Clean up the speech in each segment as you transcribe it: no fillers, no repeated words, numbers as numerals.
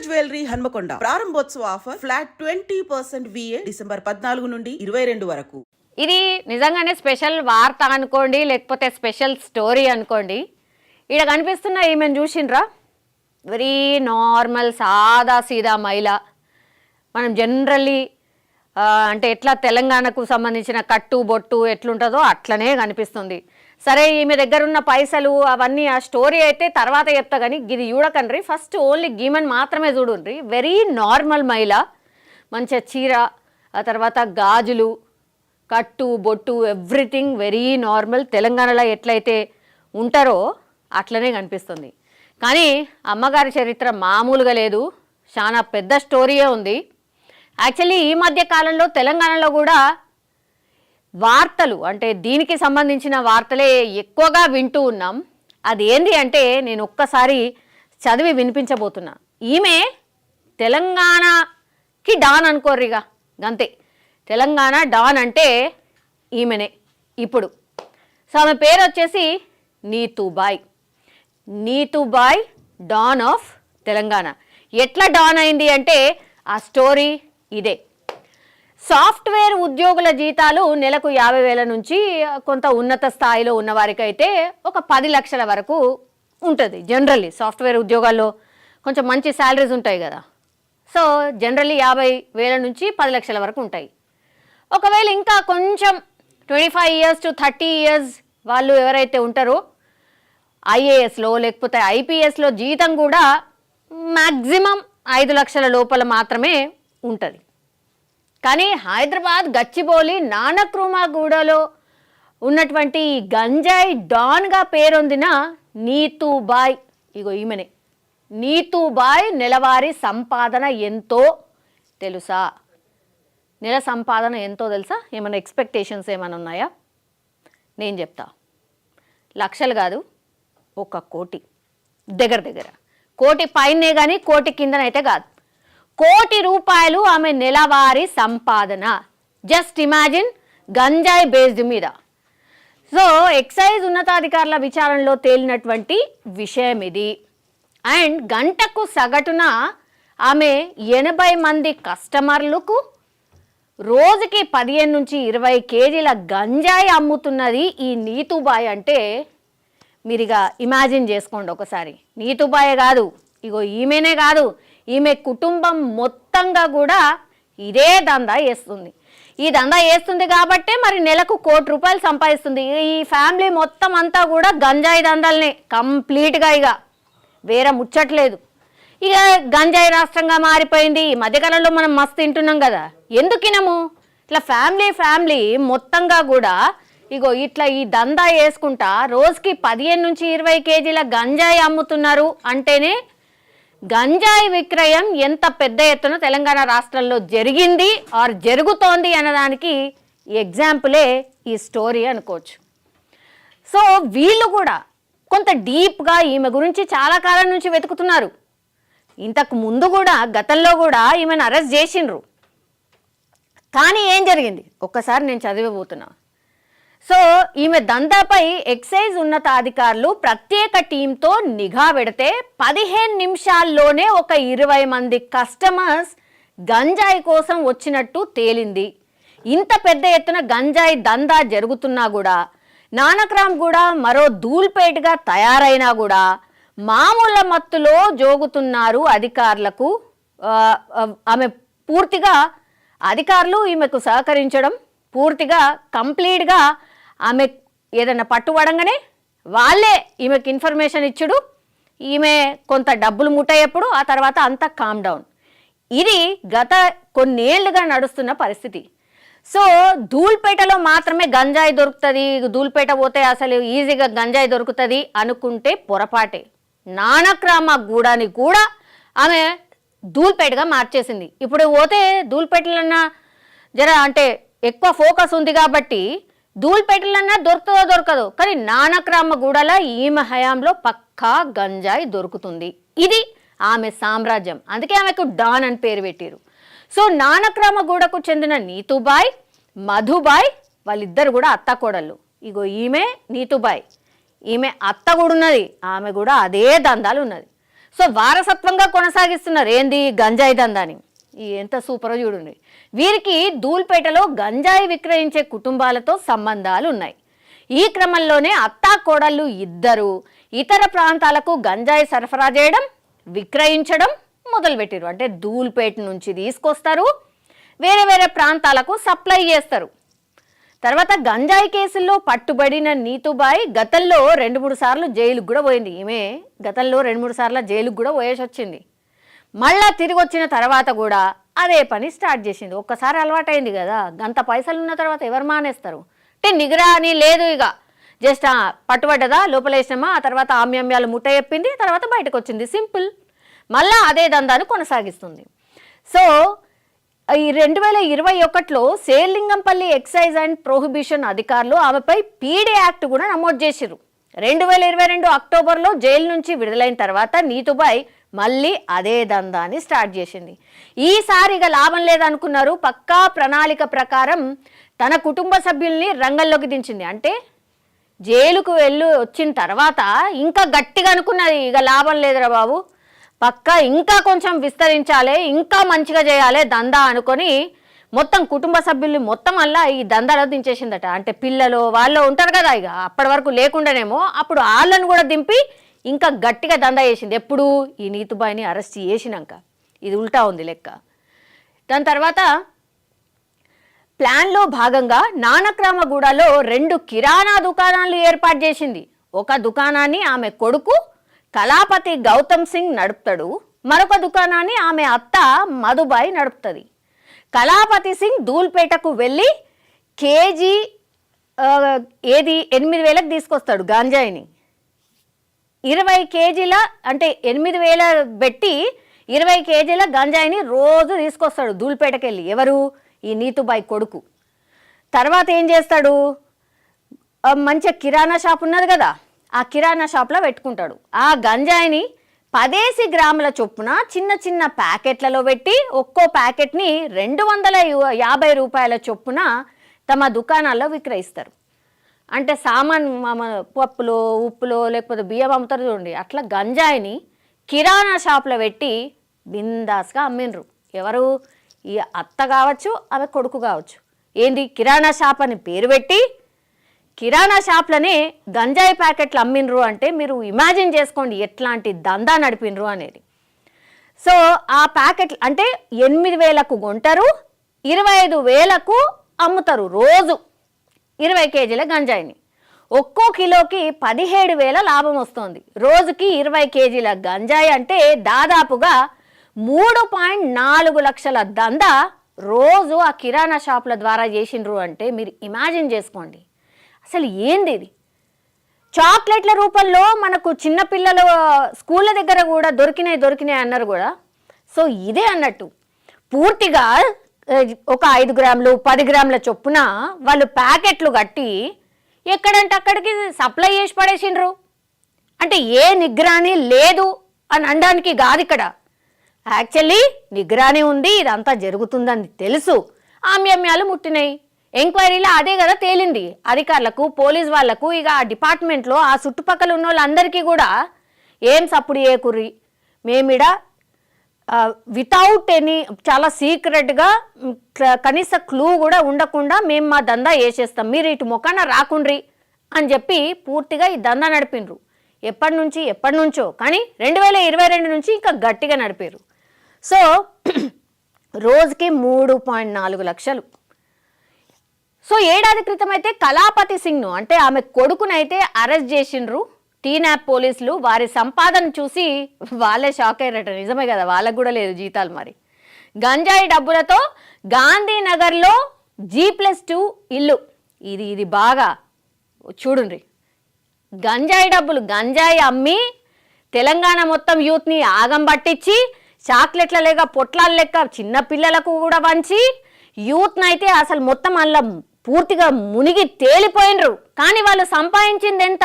Jewellery Hanamkonda ప్రారంభోత్సవ offer flat 20% VA December 14 నుండి 22 వరకు. ఇది నిజంగానే స్పెషల్ వార్త అనుకోండి, లేకపోతే స్పెషల్ స్టోరీ అనుకోండి. ఇక్కడ కనిపిస్తున్న ఈమెను చూసిండ్రా? వెరీ నార్మల్ సాదా సీదా మహిళ. మనం జనరల్లీ అంటే ఎట్లా తెలంగాణకు సంబంధించిన కట్టు బొట్టు ఎట్లుంటుందో అట్లనే కనిపిస్తుంది. సరే, ఈమె దగ్గర ఉన్న పైసలు అవన్నీ ఆ స్టోరీ అయితే తర్వాత చెప్తా, కానీ ఇది చూడకండ్రి. ఫస్ట్ ఓన్లీ గీమన్ మాత్రమే చూడండి. వెరీ నార్మల్ మహిళ, మంచిగా చీర, ఆ తర్వాత గాజులు, కట్టు బొట్టు ఎవ్రీథింగ్ వెరీ నార్మల్. తెలంగాణలో ఎట్లయితే ఉంటారో అట్లనే కనిపిస్తుంది. కానీ అమ్మగారి చరిత్ర మామూలుగా లేదు, చాలా పెద్ద స్టోరీయే ఉంది. యాక్చువల్లీ ఈ మధ్య కాలంలో తెలంగాణలో కూడా వార్తలు అంటే దీనికి సంబంధించిన వార్తలే ఎక్కువగా వింటూ ఉన్నాం. అది ఏంటి అంటే నేను ఒక్కసారి చదివి వినిపించబోతున్నా. ఈమె తెలంగాణకి డాన్ అనుకోర్రిగా, గంతే. తెలంగాణ డాన్ అంటే ఈమెనే ఇప్పుడు. సో ఆమె పేరు వచ్చేసి నీతూబాయ్. నీతూబాయ్ డాన్ ఆఫ్ తెలంగాణ. ఎట్లా డాన్ అయింది అంటే ఆ స్టోరీ ఇదే. సాఫ్ట్వేర్ ఉద్యోగుల జీతాలు నెలకు 50,000 నుంచి కొంత ఉన్నత స్థాయిలో ఉన్నవారికైతే ఒక 10 లక్షల వరకు ఉంటుంది. జనరల్లీ సాఫ్ట్వేర్ ఉద్యోగాల్లో కొంచెం మంచి శాలరీస్ ఉంటాయి కదా. సో జనరల్లీ 50,000 నుంచి 10 లక్షల వరకు ఉంటాయి. ఒకవేళ ఇంకా కొంచెం 25 years to 30 years వాళ్ళు ఎవరైతే ఉంటారో ఐఏఎస్లో లేకపోతే ఐపీఎస్లో జీతం కూడా మ్యాక్సిమం 5 లక్షల లోపల మాత్రమే ఉంటుంది. కానీ హైదరాబాద్ గచ్చిబౌలి నానక్రుమాగూడలో ఉన్నటువంటి గంజాయి డాన్గా పేరొందిన నీతూబాయ్, ఇగో ఈమెనే. నీతూబాయ్ నెలవారీ సంపాదన ఎంతో తెలుసా? నెల సంపాదన ఎంతో తెలుసా? ఏమైనా ఎక్స్పెక్టేషన్స్ ఏమైనా ఉన్నాయా? నేను చెప్తా. లక్షలు కాదు, 1 కోటి దగ్గర. కోటి పైనే కానీ కోటి కిందనైతే కాదు. 1 కోటి రూపాయలు ఆమె నెలవారీ సంపాదన. జస్ట్ ఇమాజిన్, గంజాయి బేస్డ్ మీద. సో ఎక్సైజ్ ఉన్నతాధికారుల విచారణలో తేలినటువంటి విషయం ఇది. అండ్ గంటకు సగటున ఆమె 80 మంది కస్టమర్లకు రోజుకి 15 నుంచి 20 కేజీల గంజాయి అమ్ముతున్నది ఈ నీతూబాయ్. అంటే మీరుగా ఇమాజిన్ చేసుకోండి ఒకసారి. నీతూబాయే కాదు, ఇగో ఈమెనే కాదు, ఈమె కుటుంబం మొత్తంగా కూడా ఇదే దందా చేస్తుంది. ఈ దందా చేస్తుంది కాబట్టే మరి నెలకు 1 కోటి రూపాయలు సంపాదిస్తుంది. ఈ ఫ్యామిలీ మొత్తం అంతా కూడా గంజాయి దందాలనే కంప్లీట్గా, ఇక వేరే ముచ్చట్లేదు. ఇక గంజాయి రాష్ట్రంగా మారిపోయింది. ఈ మధ్యకాలంలో మనం మస్తు తింటున్నాం కదా. ఎందుకినము ఇట్లా ఫ్యామిలీ మొత్తంగా కూడా ఇగో ఇట్లా ఈ దందా వేసుకుంటా రోజుకి 15 నుంచి 20 కేజీల గంజాయి అమ్ముతున్నారు అంటేనే గంజాయి విక్రయం ఎంత పెద్ద ఎత్తున తెలంగాణ రాష్ట్రంలో జరిగింది ఆర్ జరుగుతోంది అన్నదానికి ఎగ్జాంపులే ఈ స్టోరీ అనుకోవచ్చు. సో వీళ్ళు కూడా కొంత డీప్గా ఈమె గురించి చాలా కాలం నుంచి వెతుకుతున్నారు. ఇంతకు ముందు కూడా గతంలో కూడా ఈమెను అరెస్ట్ చేసిండ్రు. కానీ ఏం జరిగింది ఒక్కసారి నేను చదివబోతున్నా. సో ఈమె దందాపై ఎక్సైజ్ ఉన్నతాధికారులు ప్రత్యేక టీంతో నిఘా పెడితే 15 నిమిషాల్లోనే ఒక 20 మంది కస్టమర్స్ గంజాయి కోసం వచ్చినట్టు తేలింది. ఇంత పెద్ద ఎత్తున గంజాయి దందా జరుగుతున్నా కూడా, నానక్రామ్ కూడా మరో ధూల్పేటగా తయారైనా కూడా మామూలు మత్తులో జోగుతున్నారు అధికారులకు. ఆమె పూర్తిగా అధికారులు ఈమెకు సహకరించడం, పూర్తిగా కంప్లీట్గా ఆమె ఏదైనా పట్టుబడంగానే వాళ్ళే ఈమెకు ఇన్ఫర్మేషన్ ఇచ్చుడు, ఈమె కొంత డబ్బులు ముట్టయ్యేప్పుడు ఆ తర్వాత అంతా కామ్ డౌన్. ఇది గత కొన్నేళ్లుగా నడుస్తున్న పరిస్థితి. సో ధూల్పేటలో మాత్రమే గంజాయి దొరుకుతుంది, ధూల్పేట పోతే అసలు ఈజీగా గంజాయి దొరుకుతుంది అనుకుంటే పొరపాటే. నానక్రామగూడని కూడా ఆమె ధూల్పేటగా మార్చేసింది. ఇప్పుడు పోతే ధూల్పేటలన్నా జర అంటే ఎక్కువ ఫోకస్ ఉంది కాబట్టి ధూల్పేటలన్నా దొరుకుతుందో దొరకదో, కానీ నానక్రామగూడలో ఈమె హయాంలో పక్కా గంజాయి దొరుకుతుంది. ఇది ఆమె సామ్రాజ్యం. అందుకే ఆమెకు డాన్ అని పేరు పెట్టారు. సో నానక్రామగూడకు చెందిన నీతూబాయ్, మధుబాయ్ వాళ్ళిద్దరు కూడా అత్తకోడళ్ళు. ఇగో ఈమె నీతూబాయ్, ఈమె అత్త కూడా ఉన్నది, ఆమె కూడా అదే దందాలు ఉన్నది. సో వారసత్వంగా కొనసాగిస్తున్నారు ఏంది గంజాయి దందాని. ఎంత సూపరో చూడండి. వీరికి ధూల్పేటలో గంజాయి విక్రయించే కుటుంబాలతో సంబంధాలు ఉన్నాయి. ఈ క్రమంలోనే అత్తా కోడళ్ళు ఇద్దరు ఇతర ప్రాంతాలకు గంజాయి సరఫరా చేయడం, విక్రయించడం మొదలుపెట్టారు. అంటే ధూల్పేట నుంచి తీసుకొస్తారు, వేరే వేరే ప్రాంతాలకు సప్లై చేస్తారు. తర్వాత గంజాయి కేసుల్లో పట్టుబడిన నీతుబాయి గతంలో 2-3 సార్లు జైలుకు కూడా పోయింది. ఈమె గతంలో 2-3 సార్లు జైలుకు కూడా పోయేసి వచ్చింది. మళ్ళా తిరిగి వచ్చిన తర్వాత కూడా అదే పని స్టార్ట్ చేసింది. ఒక్కసారి అలవాటైంది కదా, గంత పైసలు ఉన్న తర్వాత ఎవరు మానేస్తారు? అంటే నిగరాని లేదు, ఇక జస్ట్ పట్టుబడ్డదా, లోపలేసినామా, ఆ తర్వాత ఆమ్యామ్యాలు ముట్ట చెప్పింది, తర్వాత బయటకు వచ్చింది, సింపుల్. మళ్ళా అదే దందాను కొనసాగిస్తుంది. సో ఈ 2021లో శేర్లింగంపల్లి ఎక్సైజ్ అండ్ ప్రొహిబిషన్ అధికారులు ఆమెపై పీడీ యాక్ట్ కూడా నమోదు చేశారు. 2022 అక్టోబర్లో జైలు నుంచి విడుదలైన తర్వాత నీతుబాయ్ మళ్ళీ అదే దందాన్ని స్టార్ట్ చేసింది. ఈసారిగా లాభం లేదనుకున్నారు. పక్కా ప్రణాళిక ప్రకారం తన కుటుంబ సభ్యుల్ని రంగంలోకి దించింది. అంటే జైలుకు వచ్చిన తర్వాత ఇంకా గట్టిగా అనుకున్నది, ఇక లాభం లేదురా బాబు, పక్కా ఇంకా కొంచెం విస్తరించాలి, ఇంకా మంచిగా చేయాలి దందా అనుకొని మొత్తం కుటుంబ సభ్యుల్ని మొత్తం అలా ఈ దందాలో దించేసిందట. అంటే పిల్లలు వాళ్ళు ఉంటారు కదా, ఇక అప్పటి వరకు లేకుండానేమో అప్పుడు వాళ్ళను కూడా దింపి ఇంకా గట్టిగా దందా చేసింది. ఎప్పుడు ఈ నీతుబాయిని అరెస్ట్ చేసినాక. ఇది ఉల్టా ఉంది లెక్క. దాని తర్వాత ప్లాన్లో భాగంగా నానక్రామగూడలో 2 కిరాణా దుకాణాలు ఏర్పాటు చేసింది. ఒక దుకాణాన్ని ఆమె కొడుకు కళాపతి గౌతమ్ సింగ్ నడుపుతాడు, మరొక దుకాణాన్ని ఆమె అత్త మధుబాయి నడుపుతుంది. కళాపతి సింగ్ ధూల్పేటకు వెళ్ళి కేజీ 8,000కి తీసుకొస్తాడు గాంజాయిని. 20 కేజీల అంటే 8,000 పెట్టి 20 కేజీల గంజాయిని రోజు తీసుకొస్తాడు ధూల్పేటకి వెళ్ళి. ఎవరు? ఈ నీతుబాయి కొడుకు. తర్వాత ఏం చేస్తాడు, మంచిగా కిరాణా షాప్ ఉన్నది కదా, ఆ కిరాణా షాప్లో పెట్టుకుంటాడు. ఆ గంజాయిని 10 గ్రాముల చొప్పున చిన్న చిన్న ప్యాకెట్లలో పెట్టి ఒక్కో ప్యాకెట్ని 250 రూపాయల చొప్పున తమ దుకాణాల్లో విక్రయిస్తారు. అంటే సామాన్ పప్పులో ఉప్పులో లేకపోతే బియ్యం అమ్ముతారు చూడండి, అట్లా గంజాయిని కిరాణా షాప్లో పెట్టి బిందాస్గా అమ్మిండ్రు. ఎవరు? ఈ అత్త కావచ్చు, ఆమె కొడుకు కావచ్చు. ఏంది కిరాణా షాప్ అని పేరు పెట్టి కిరాణా షాప్లనే గంజాయి ప్యాకెట్లు అమ్మిండ్రు. అంటే మీరు ఇమాజిన్ చేసుకోండి ఎట్లాంటి దందా నడిపినరు అనేది. సో ఆ ప్యాకెట్లు అంటే 8,000కు కొంటారు, 25,000కు అమ్ముతారు రోజు 20 కేజీల గంజాయిని. ఒక్కో కిలోకి 17,000 లాభం వస్తుంది. రోజుకి 20 కేజీల గంజాయి అంటే దాదాపుగా 3.4 లక్షల దందా రోజు ఆ కిరాణా షాపుల ద్వారా చేసిండ్రు. అంటే మీరు ఇమాజిన్ చేసుకోండి అసలు ఏంది ఇది. చాక్లెట్ల రూపంలో మనకు చిన్నపిల్లల స్కూళ్ళ దగ్గర కూడా దొరికినాయి అన్నారు కూడా. సో ఇదే అన్నట్టు పూర్తిగా ఒక 5 గ్రాములు 10 గ్రాముల చొప్పున వాళ్ళు ప్యాకెట్లు కట్టి ఎక్కడంటే అక్కడికి సప్లై చేసి పడేసిండ్రు. అంటే ఏ నిగ్రాని లేదు అని అనడానికి కాదు ఇక్కడ. యాక్చువల్లీ నిగ్రాని ఉంది, ఇదంతా జరుగుతుందని తెలుసు, ఆమ్యామ్యాలు ముట్టినాయి. ఎంక్వైరీలో అదే కదా తేలింది అధికారులకు, పోలీస్ వాళ్లకు. ఇక ఆ డిపార్ట్మెంట్లో ఆ చుట్టుపక్కల ఉన్న వాళ్ళందరికీ కూడా ఏం సప్పుడు ఏకుర్రి, మేమిడ వితౌట్ ఎనీ చాలా సీక్రెట్గా కనీస క్లూ కూడా ఉండకుండా మేము మా దందా వేసేస్తాం, మీరు ఇటు మొక్కన రాకుండ్రి అని చెప్పి పూర్తిగా ఈ దందా నడిపినరు. ఎప్పటి నుంచో కానీ 2022 నుంచి ఇంకా గట్టిగా నడిపారు. సో రోజుకి 3.4 లక్షలు. సో ఏడాది క్రితం అయితే కళాపతి సింగ్ను అంటే ఆమె కొడుకునైతే అరెస్ట్ చేసిండ్రు టీనాప్ పోలీసులు. వారి సంపాదన చూసి వాళ్ళే షాక్ అయ్యారట. నిజమే కదా, వాళ్ళకు కూడా లేదు జీతాలు. మరి గంజాయి డబ్బులతో గాంధీనగర్లో G+2 ఇల్లు. ఇది బాగా చూడండి. గంజాయి డబ్బులు గంజాయి అమ్మి తెలంగాణ మొత్తం యూత్ని ఆగం పట్టించి చాక్లెట్ల లేక పొట్లాల లెక్క చిన్న పిల్లలకు కూడా వంచి యూత్ని అయితే అసలు మొత్తం అలా పూర్తిగా మునిగి తేలిపోయినరు. కానీ వాళ్ళు సంపాదించింది ఎంత?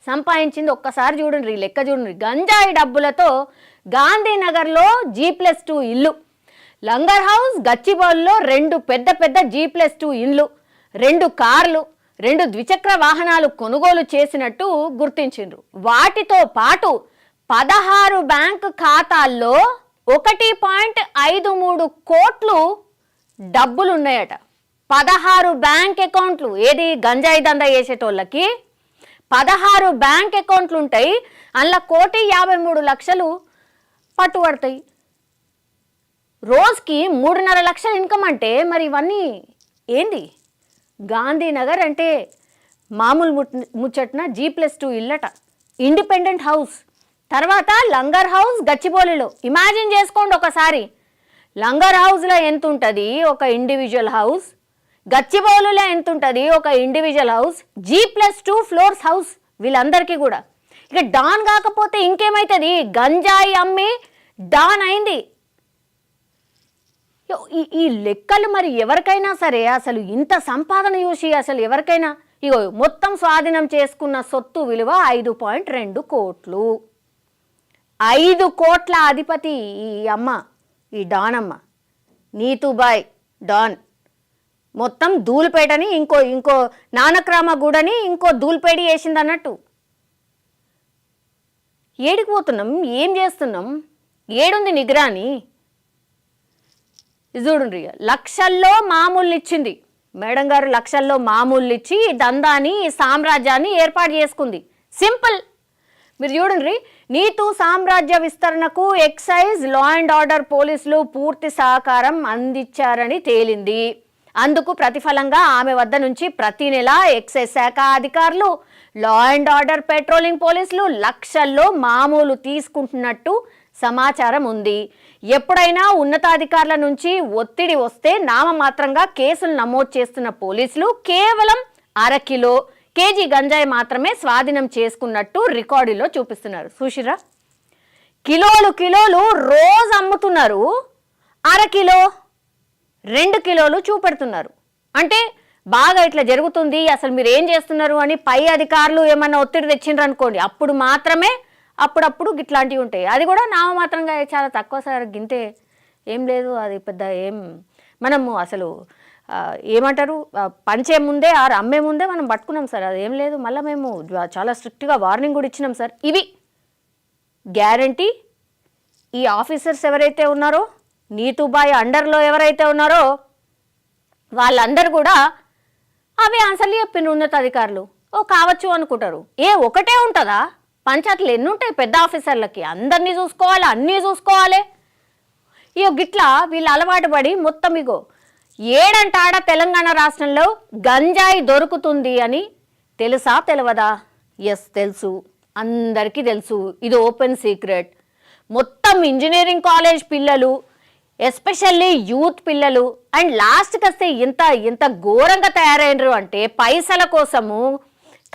సంపాదించింది ఒక్కసారి చూడండి, లెక్క చూడండి. గంజాయి డబ్బులతో గాంధీనగర్లో G+2 ఇల్లు, లంగర్ హౌస్ గచ్చిబౌలిలో 2 పెద్ద G+2 ఇండ్లు, 2 కార్లు, 2 ద్విచక్ర వాహనాలు కొనుగోలు చేసినట్టు గుర్తించిండ్రు. వాటితో పాటు 16 బ్యాంకు ఖాతాల్లో 1.53 కోట్లు డబ్బులు ఉన్నాయట. 16 బ్యాంక్ అకౌంట్లు, ఏది గంజాయి దందా చేసేటోళ్ళకి 16 బ్యాంక్ అకౌంట్లు ఉంటాయి. అందులో 1,53,00,000 పట్టుబడతాయి. రోజుకి 3.5 లక్షల ఇన్కమ్ అంటే మరి ఇవన్నీ ఏంది? గాంధీనగర్ అంటే మామూలు ముచ్చట్న G+2 ఇల్లట, ఇండిపెండెంట్ హౌస్. తర్వాత లంగర్ హౌస్ గచ్చిబౌలిలో. ఇమాజిన్ చేసుకోండి ఒకసారి, లంగర్ హౌస్లో ఎంత ఉంటుంది ఒక ఇండివిజువల్ హౌస్, గచ్చిబౌలిలో ఎంత ఉంటుంది ఒక individual house, G+2 floors house వీళ్ళందరికీ కూడా. ఇక డాన్ కాకపోతే ఇంకేమవుతుంది? గంజాయి అమ్మి డాన్ అయింది. ఈ లెక్కలు మరి ఎవరికైనా సరే అసలు ఇంత సంపాదన చూసి అసలు ఎవరికైనా ఇగో మొత్తం స్వాధీనం చేసుకున్న సొత్తు విలువ 5.2 కోట్లు. 5 కోట్ల అధిపతి ఈ అమ్మ, ఈ డాన్ అమ్మ నీతుబాయ్ డాన్. మొత్తం ధూళిపేటని ఇంకో నానక్రామగూడని ఇంకో ధూళిపేట వేసింది అన్నట్టు. ఏడికి పోతున్నాం? ఏం చేస్తున్నాం? ఏడుంది నిగ్రాని? చూడండి, లక్షల్లో మామూలు ఇచ్చింది మేడం గారు. లక్షల్లో మామూలు ఇచ్చి ఈ దందాని, ఈ సామ్రాజ్యాన్ని ఏర్పాటు చేసుకుంది. సింపుల్. మీరు చూడండి, నీతు సామ్రాజ్య విస్తరణకు ఎక్సైజ్, లా అండ్ ఆర్డర్ పోలీసులు పూర్తి సహకారం అందించారని తేలింది. అందుకు ప్రతిఫలంగా ఆమె వద్ద నుంచి ప్రతి నెల ఎక్సైజ్ శాఖ అధికారులు, లా అండ్ ఆర్డర్ పెట్రోలింగ్ పోలీసులు లక్షల్లో మామూలు తీసుకుంటున్నట్టు సమాచారం ఉంది. ఎప్పుడైనా ఉన్నతాధికారుల నుంచి ఒత్తిడి వస్తే నామమాత్రంగా కేసులు నమోదు చేస్తున్న పోలీసులు కేవలం 1/2 కేజీ గంజాయి మాత్రమే స్వాధీనం చేసుకున్నట్టు రికార్డులో చూపిస్తున్నారు. చూసిరా, కిలోలు రోజు అమ్ముతున్నారు, 1/2 కిలో 2 కిలోలు చూపెడుతున్నారు. అంటే బాగా ఇట్లా జరుగుతుంది, అసలు మీరు ఏం చేస్తున్నారు అని పై అధికారులు ఏమన్నా ఒత్తిడి తెచ్చిండ్రు అనుకోండి, అప్పుడు మాత్రమే అప్పుడప్పుడు ఇట్లాంటివి ఉంటాయి. అది కూడా నామమాత్రంగా చాలా తక్కువ సార్, గింతే, ఏం లేదు, అది పెద్ద ఏం మనము అసలు ఏమంటారు పంచే ముందే ఆరు అమ్మే ముందే మనం పట్టుకున్నాం సార్, అది ఏం లేదు. మళ్ళీ మేము చాలా స్ట్రిక్ట్గా వార్నింగ్ కూడా ఇచ్చినాం సార్. ఇవి గ్యారంటీ ఈ ఆఫీసర్స్ ఎవరైతే ఉన్నారో, నీతుబాయ్ అండర్లో ఎవరైతే ఉన్నారో వాళ్ళందరూ కూడా అవి ఆన్సర్లు చెప్పిన ఉన్నతాధికారులు కావచ్చు అనుకుంటారు. ఒకటే ఉంటుందా? పంచాయతీలు ఎన్ని ఉంటాయి పెద్ద ఆఫీసర్లకి? అందరినీ చూసుకోవాలి, అన్నీ చూసుకోవాలి. గిట్లా వీళ్ళు అలవాటు పడి మొత్తం ఇగో ఏడంటాడ తెలంగాణ రాష్ట్రంలో గంజాయి దొరుకుతుంది అని తెలుసా తెలియదా? ఎస్ తెలుసు, అందరికీ తెలుసు. ఇది ఓపెన్ సీక్రెట్. మొత్తం ఇంజనీరింగ్ కాలేజ్ పిల్లలు, ఎస్పెషల్లీ యూత్ పిల్లలు, అండ్ లాస్ట్కి వస్తే ఎంత ఘోరంగా తయారైనరు అంటే పైసల కోసము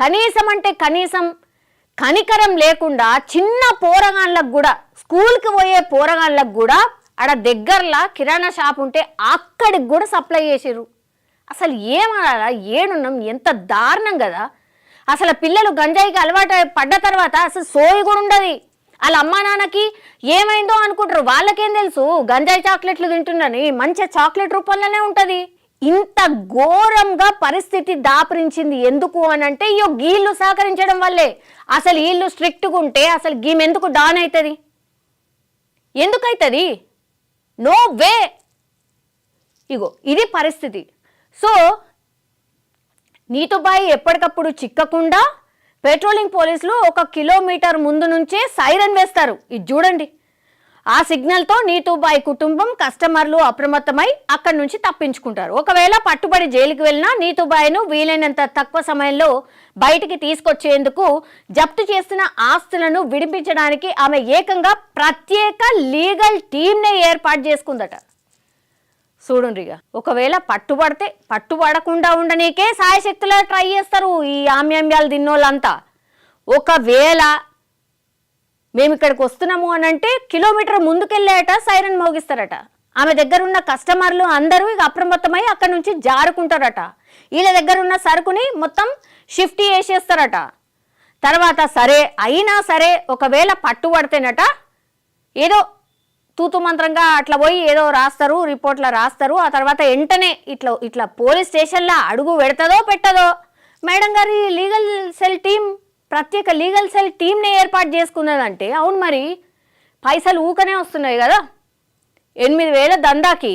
కనీసం కనికరం లేకుండా చిన్న పోరగాళ్ళకు కూడా, స్కూల్కి పోయే పోరగాళ్ళకు కూడా ఆడ దగ్గరలా కిరాణా షాప్ ఉంటే అక్కడికి కూడా సప్లై చేసిర్రు. అసలు ఏమనాలా? ఏడున్నాం? ఎంత దారుణం కదా. అసలు పిల్లలు గంజాయికి అలవాటు పడ్డ తర్వాత అసలు సోయి కూడా ఉండదు. వాళ్ళ అమ్మా నాన్నకి ఏమైందో అనుకుంటారు, వాళ్ళకేం తెలుసు గంజాయి చాక్లెట్లు తింటుండని. మంచి చాక్లెట్ రూపంలోనే ఉంటుంది. ఇంత ఘోరంగా పరిస్థితి దాపరించింది ఎందుకు అని అంటే వీళ్ళు సహకరించడం వల్లే. అసలు వీళ్ళు స్ట్రిక్ట్గా ఉంటే అసలు గీమెందుకు డాన్ అవుతుంది? ఎందుకైతుంది? No way. ఇది పరిస్థితి. సో నీతుబాయి ఎప్పటికప్పుడు చిక్కకుండా పెట్రోలింగ్ పోలీసులు 1 కిలోమీటర్ ముందు నుంచే సైరన్ వేస్తారు. ఇది చూడండి. ఆ సిగ్నల్తో నీతుబాయి కుటుంబం, కస్టమర్లు అప్రమత్తమై అక్కడి నుంచి తప్పించుకుంటారు. ఒకవేళ పట్టుబడి జైలుకి వెళ్ళినా నీతుబాయిను వీలైనంత తక్కువ సమయంలో బయటికి తీసుకొచ్చేందుకు జప్తు చేస్తున్న ఆస్తులను విడిపించడానికి ఆమె ఏకంగా ప్రత్యేక లీగల్ టీంనే ఏర్పాటు చేసుకుందట. చూడండి, ఒకవేళ పట్టుబడకుండా ఉండనీకే సాయశక్తులా ట్రై చేస్తారు ఈ ఆమ్యామ్యాలు తిన్నోళ్ళంతా. ఒకవేళ మేము ఇక్కడికి వస్తున్నాము అని అంటే కిలోమీటర్ ముందుకెళ్ళేట సైరన్ మోగిస్తారట. ఆమె దగ్గర ఉన్న కస్టమర్లు అందరూ అప్రమత్తమై అక్కడి నుంచి జారుకుంటారట. వీళ్ళ దగ్గర ఉన్న సరుకుని మొత్తం షిఫ్ట్ చేసేస్తారట. తర్వాత అయినా సరే ఒకవేళ పట్టుబడితేనట ఏదో తూతు మంత్రంగా అట్లా పోయి ఏదో రాస్తారు, రిపోర్ట్లో రాస్తారు. ఆ తర్వాత వెంటనే ఇట్లా పోలీస్ స్టేషన్లో అడుగు పెడతదో పెట్టదో మేడం గారి లీగల్ సెల్ టీం ప్రత్యేక లీగల్ సెల్ టీంని ఏర్పాటు చేసుకున్నదంటే అవును మరి పైసలు ఊకనే వస్తున్నాయి కదా. 8,000 దందాకి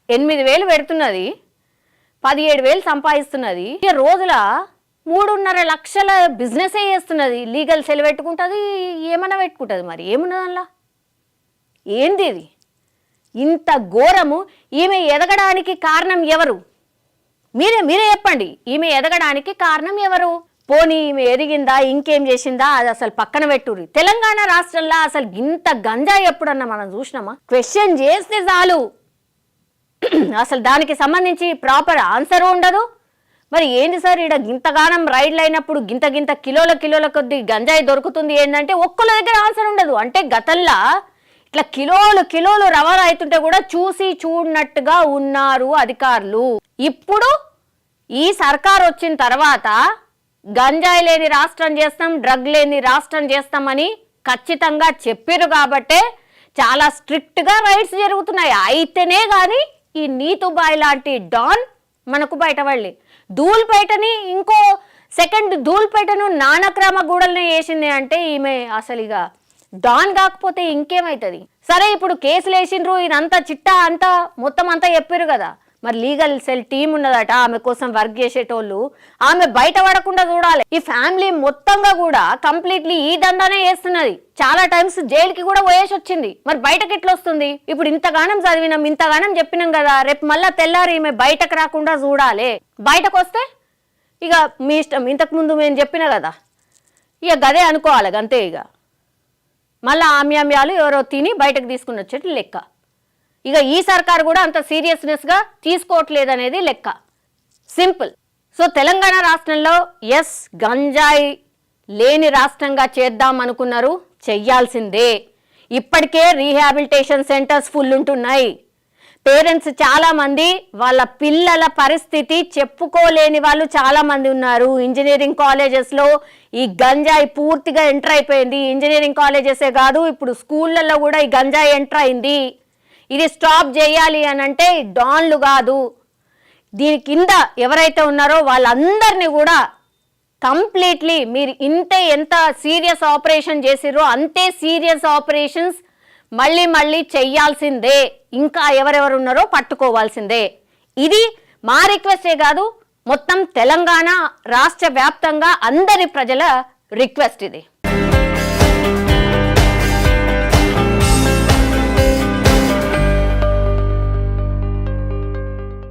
8,000 పెడుతున్నది, 17,000 సంపాదిస్తున్నది. రోజుల 3.5 లక్షల బిజినెసే చేస్తున్నది. లీగల్ సెల్ పెట్టుకుంటుంది, ఏమన్నా పెట్టుకుంటుంది. మరి ఏమున్నది అలా? ఏంది ఇది? ఇంత ఘోరము. ఈమె ఎదగడానికి కారణం ఎవరు? మీరే చెప్పండి. ఈమె ఎదగడానికి కారణం ఎవరు? పోనీ ఈమె ఎదిగిందా, ఇంకేం చేసిందా, అది అసలు పక్కన పెట్టుర్రి. తెలంగాణ రాష్ట్రంలో అసలు ఇంత గంజాయి ఎప్పుడన్నా మనం చూసినామా? క్వశ్చన్ చేస్తే చాలు అసలు దానికి సంబంధించి ప్రాపర్ ఆన్సర్ ఉండదు. మరి ఏంటి సార్ ఇక్కడ గింతగానం రైడ్లు అయినప్పుడు గింత కిలోల కొద్ది గంజాయి దొరుకుతుంది ఏంటంటే ఒక్కళ్ళ దగ్గర ఆన్సర్ ఉండదు. అంటే గతంలో ఇట్లా కిలోలు రవాణా అవుతుంటే కూడా చూసి చూడనట్టుగా ఉన్నారు అధికారులు. ఇప్పుడు ఈ సర్కార్ వచ్చిన తర్వాత గంజాయి లేని రాష్ట్రం చేస్తాం, డ్రగ్ లేని రాష్ట్రం చేస్తామని ఖచ్చితంగా చెప్పారు. కాబట్టే చాలా స్ట్రిక్ట్గా రైడ్స్ జరుగుతున్నాయి. అయితేనే కానీ ఈ నీతుబాయ్ లాంటి డాన్ మనకు బయటపడలే. ధూల్పేటని ఇంకో సెకండ్ ధూల్పేటను నానక్రమ గూడల్ని వేసింది అంటే ఈమె అసలు ఇక డాన్ కాకపోతే ఇంకేమవుతుంది? సరే ఇప్పుడు కేసులు వేసిండ్రు, ఇదంతా చిట్టా అంతా మొత్తం అంతా చెప్పారు కదా. మరి లీగల్ సెల్ టీం ఉన్నదట ఆమె కోసం వర్క్ చేసేటోళ్ళు. ఆమె బయట పడకుండా చూడాలి. ఈ ఫ్యామిలీ మొత్తంగా కూడా కంప్లీట్లీ ఈ దందానే చేస్తున్నది. చాలా టైమ్స్ జైలుకి కూడా పోయేసి వచ్చింది. మరి బయటకి ఎట్లా వస్తుంది? ఇప్పుడు ఇంతగానం చదివినాం, ఇంతగానం చెప్పినాం కదా, రేపు మళ్ళా తెల్లారి ఈమె బయటకు రాకుండా చూడాలి. బయటకు వస్తే ఇక మీ ఇష్టం. ఇంతకుముందు నేను చెప్పిన కదా, ఇక గదే అనుకోవాలి అంతే. ఇక మళ్ళీ ఆమ్యామ్యాలు ఎవరో తిని బయటకు తీసుకుని వచ్చేటి లెక్క. ఇక ఈ సర్కారు కూడా అంత సీరియస్నెస్గా తీసుకోవట్లేదు అనేది లెక్క. సింపుల్. సో తెలంగాణ రాష్ట్రంలో ఎస్ గంజాయి లేని రాష్ట్రంగా చేద్దాం అనుకున్నారు, చెయ్యాల్సిందే. ఇప్పటికే రీహాబిలిటేషన్ సెంటర్స్ ఫుల్ ఉంటున్నాయి. పేరెంట్స్ చాలామంది వాళ్ళ పిల్లల పరిస్థితి చెప్పుకోలేని వాళ్ళు చాలామంది ఉన్నారు. ఇంజనీరింగ్ కాలేజెస్లో ఈ గంజాయి పూర్తిగా ఎంటర్ అయిపోయింది. ఇంజనీరింగ్ కాలేజెసే కాదు, ఇప్పుడు స్కూళ్ళల్లో కూడా ఈ గంజాయి ఎంటర్ అయింది. ఇది స్టాప్ చేయాలి అని అంటే డాన్లు కాదు, దీని కింద ఎవరైతే ఉన్నారో వాళ్ళందరినీ కూడా కంప్లీట్లీ మీరు ఎంత సీరియస్ ఆపరేషన్ చేసిరో అంతే సీరియస్ ఆపరేషన్స్ మళ్ళీ చెయ్యాల్సిందే. ఇంకా ఎవరెవరు ఉన్నారో పట్టుకోవాల్సిందే. ఇది మా రిక్వెస్టే కాదు, మొత్తం తెలంగాణ రాష్ట్ర వ్యాప్తంగా అందరి ప్రజల రిక్వెస్ట్ ఇది.